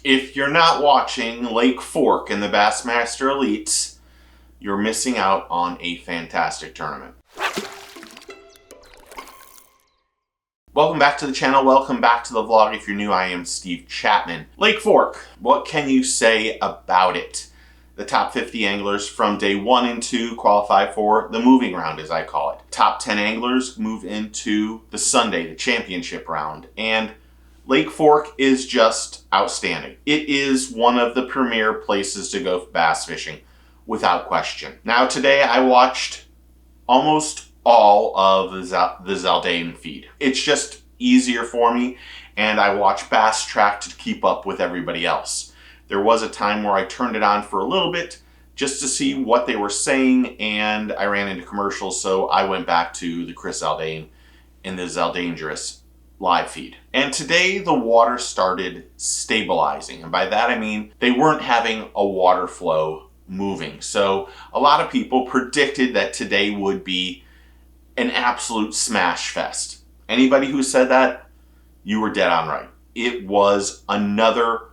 If you're not watching Lake Fork in the Bassmaster Elites, you're missing out on a fantastic tournament. Welcome back to the channel. Welcome back to the vlog. If you're new, I am Steve Chapman. Lake Fork, what can you say about it? The top 50 anglers from day 1 and 2 qualify for the moving round, as I call it. Top 10 anglers move into the Sunday, the championship round. And Lake Fork is just outstanding. It is one of the premier places to go bass fishing, without question. Now today I watched almost all of the Zaldain feed. It's just easier for me, and I watch Bass Track to keep up with everybody else. There was a time where I turned it on for a little bit just to see what they were saying, and I ran into commercials, so I went back to the Chris Zaldain in the Zaldangerous live feed. And today the water started stabilizing, and by that I mean they weren't having a water flow moving. So a lot of people predicted that today would be an absolute smash fest. Anybody who said that, you were dead on right. It was another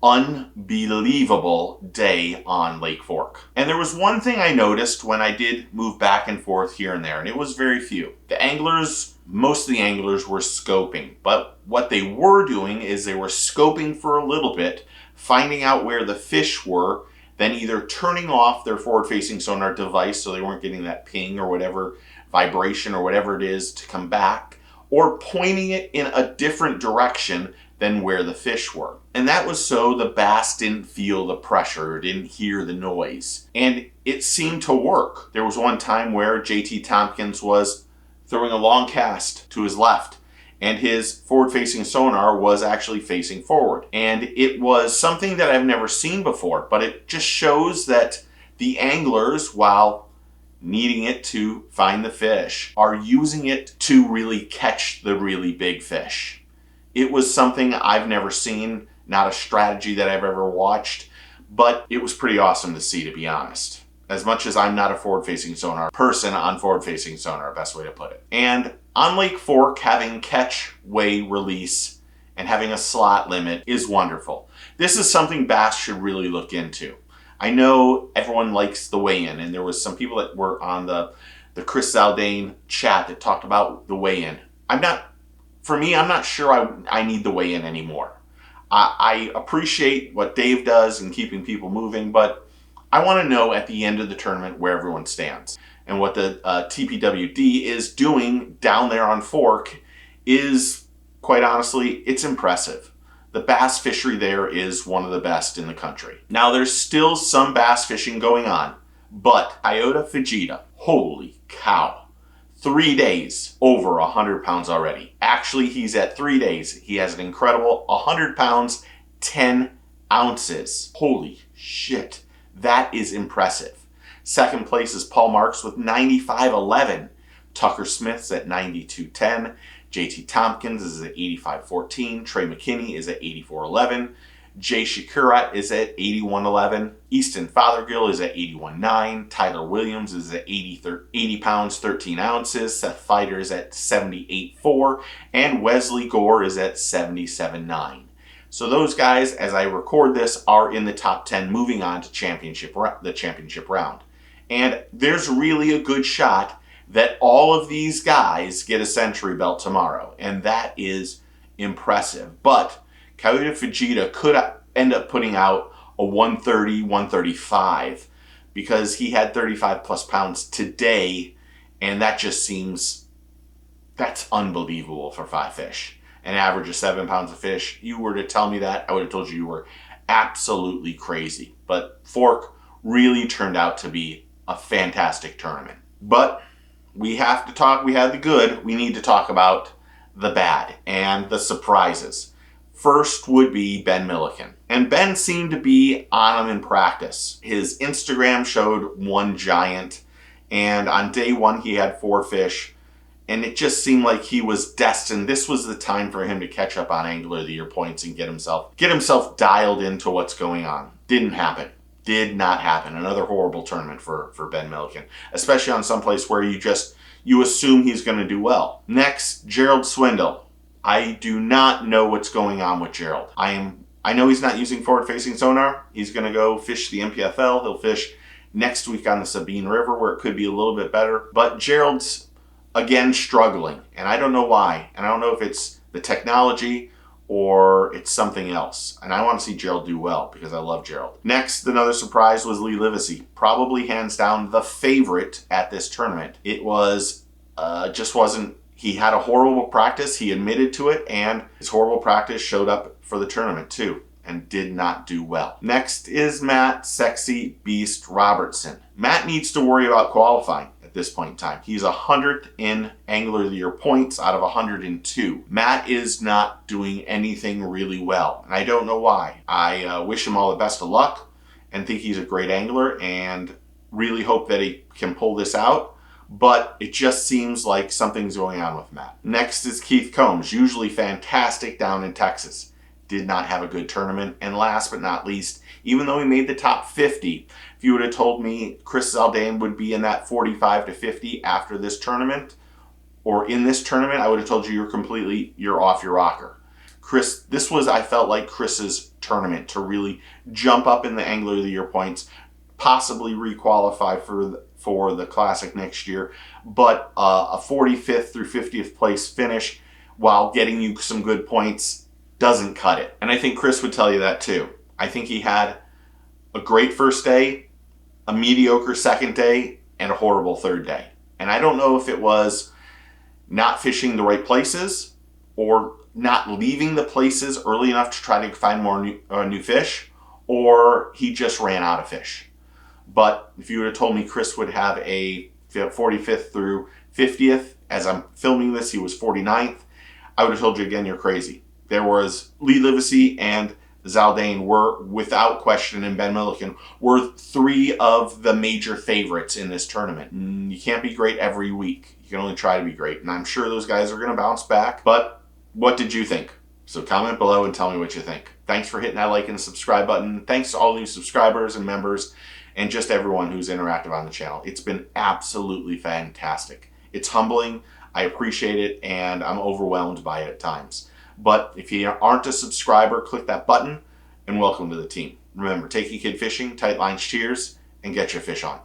unbelievable day on Lake Fork. And there was one thing I noticed when I did move back and forth here and there, and it was very few. The anglers, most of the anglers were scoping, but what they were doing is they were scoping for a little bit, finding out where the fish were, then either turning off their forward-facing sonar device so they weren't getting that ping or whatever vibration or whatever it is to come back, or pointing it in a different direction than where the fish were. And that was so the bass didn't feel the pressure, didn't hear the noise. And it seemed to work. There was one time where JT Tompkins was throwing a long cast to his left, and his forward-facing sonar was actually facing forward. And it was something that I've never seen before, but it just shows that the anglers, while needing it to find the fish, are using it to really catch the really big fish. It was something I've never seen, not a strategy that I've ever watched, but it was pretty awesome to see, to be honest. As much as I'm not a forward-facing sonar person, on forward-facing sonar, best way to put it. And on Lake Fork, having catch, weigh, release, and having a slot limit is wonderful. This is something Bass should really look into. I know everyone likes the weigh-in, and there was some people that were on the Chris Zaldain chat that talked about the weigh-in. For me, I'm not sure I need the weigh-in anymore. I appreciate what Dave does in keeping people moving, but I want to know at the end of the tournament where everyone stands. And what the TPWD is doing down there on Fork is, quite honestly, it's impressive. The bass fishery there is one of the best in the country. Now, there's still some bass fishing going on, but Iota Fujita, holy cow. 3 days, over 100 pounds already. Actually, he's at 3 days. He has an incredible 100 pounds, 10 ounces. Holy shit. That is impressive. Second place is Paul Marks with 95.11. Tucker Smith's at 92.10. JT Tompkins is at 85.14. Trey McKinney is at 84.11. Jay Shakura is at 81.11. Easton Fothergill is at 81.9. Tyler Williams is at 80 pounds, 13 ounces. Seth Fighter is at 78.4. And Wesley Gore is at 77.9. So those guys, as I record this, are in the top 10 moving on to the championship round. And there's really a good shot that all of these guys get a century belt tomorrow. And that is impressive. But Iota Fujita could end up putting out a 130, 135 because he had 35 plus pounds today, and that just seems, that's unbelievable for 5 fish. An average of 7 pounds of fish. You were to tell me that, I would have told you were absolutely crazy. But Fork really turned out to be a fantastic tournament. But we have to talk, we had the good, we need to talk about the bad and the surprises. First would be Ben Milliken. And Ben seemed to be on him in practice. His Instagram showed 1 giant, and on day 1 he had 4 fish, and it just seemed like he was destined. This was the time for him to catch up on Angler of the Year points and get himself dialed into what's going on. Didn't happen. Did not happen. Another horrible tournament for Ben Milliken, especially on some place where you assume he's going to do well. Next, Gerald Swindle. I do not know what's going on with Gerald. I am I know he's not using forward-facing sonar. He's going to go fish the MPFL. He'll fish next week on the Sabine River where it could be a little bit better. But Gerald's, again, struggling. And I don't know why. And I don't know if it's the technology or it's something else. And I want to see Gerald do well because I love Gerald. Next, another surprise was Lee Livesey. Probably hands down the favorite at this tournament. It was, just wasn't, he had a horrible practice. He admitted to it, and his horrible practice showed up for the tournament too and did not do well. Next is Matt Sexy Beast Robertson. Matt needs to worry about qualifying at this point in time. He's 100th in Angler of the Year points out of 102. Matt is not doing anything really well, and I don't know why. I wish him all the best of luck and think he's a great angler and really hope that he can pull this out, but it just seems like something's going on with Matt. Next is Keith Combs, usually fantastic down in Texas. Did not have a good tournament. And last but not least, even though he made the top 50, if you would have told me Chris Zaldain would be in that 45 to 50 after this tournament, or in this tournament, I would have told you you're off your rocker. Chris, this was, I felt like, Chris's tournament to really jump up in the Angler of the Year points, possibly requalify for the Classic next year, but a 45th through 50th place finish while getting you some good points doesn't cut it. And I think Chris would tell you that too. I think he had a great first day, a mediocre second day, and a horrible third day. And I don't know if it was not fishing the right places or not leaving the places early enough to try to find more new fish, or he just ran out of fish. But if you would have told me Chris would have a 45th through 50th, as I'm filming this, he was 49th, I would have told you again, you're crazy. There was Lee Livesey and Zaldain were, without question, and Ben Milliken were three of the major favorites in this tournament. You can't be great every week. You can only try to be great. And I'm sure those guys are going to bounce back. But what did you think? So comment below and tell me what you think. Thanks for hitting that like and subscribe button. Thanks to all new subscribers and members and just everyone who's interactive on the channel. It's been absolutely fantastic. It's humbling. I appreciate it, and I'm overwhelmed by it at times. But if you aren't a subscriber, click that button and welcome to the team. Remember, take your kid fishing, tight lines, cheers, and get your fish on.